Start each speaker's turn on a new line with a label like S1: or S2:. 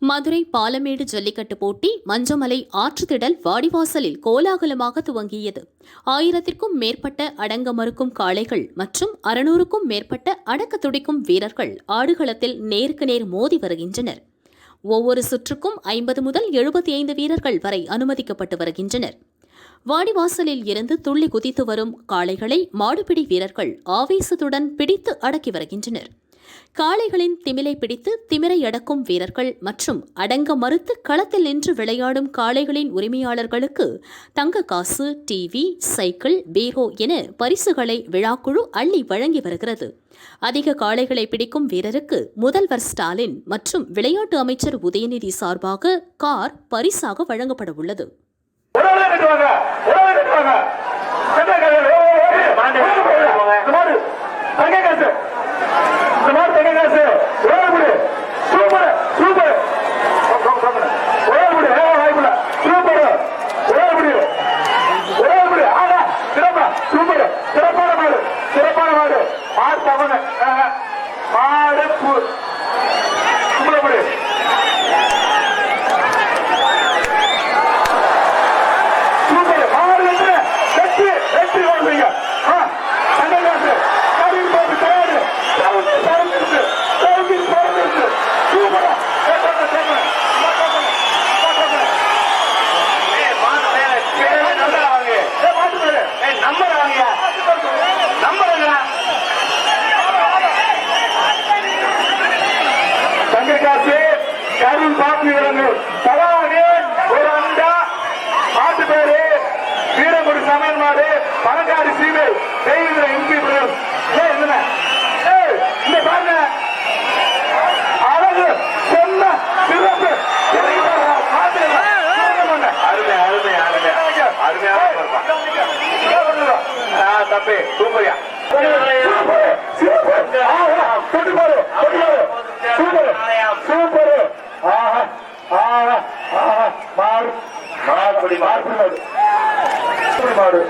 S1: மதுரை பாலமேடு ஜல்லிக்கட்டு போட்டி மஞ்சமலை ஆற்றுத்திடல் வாடிவாசலில் கோலாகலமாக துவங்கியது. 1000க்கும் மேற்பட்ட அடங்க மறுக்கும் காளைகள் மற்றும் 600க்கும் மேற்பட்ட அடக்க துடிக்கும் வீரர்கள் ஆடுகளத்தில் நேருக்கு நேர் மோதி வருகின்றனர். ஒவ்வொரு சுற்றுக்கும் 50 முதல் 75 வீரர்கள் வரை அனுமதிக்கப்பட்டு வருகின்றனர். வாடிவாசலில் இருந்து துள்ளி குதித்து வரும் காளைகளை மாடுபிடி வீரர்கள் ஆவேசத்துடன் பிடித்து அடக்கி வருகின்றனர். காளைகளின் திமிலை பிடித்து திமிரை அடக்கும் வீரர்கள் மற்றும் அடங்க மறுத்து களத்தில் நின்று விளையாடும் காளைகளின் உரிமையாளர்களுக்கு தங்க காசு, டிவி, சைக்கிள், பீரோ என பரிசுகளை விழாக்குழு அள்ளி வழங்கி வருகிறது. அதிக காளைகளை பிடிக்கும் வீரருக்கு முதல்வர் ஸ்டாலின் மற்றும் விளையாட்டு அமைச்சர் உதயநிதி சார்பாக கார் பரிசாக வழங்கப்பட உள்ளது. வீரமுடி சமையல் மாடு பணக்காரி சீமை எம்பி இந்த பாருங்க அழகு சொன்ன சிறப்பு அருமை அருமை அருமை அருமையான தப்பே சூப்பரியா சூப்பர் மாடு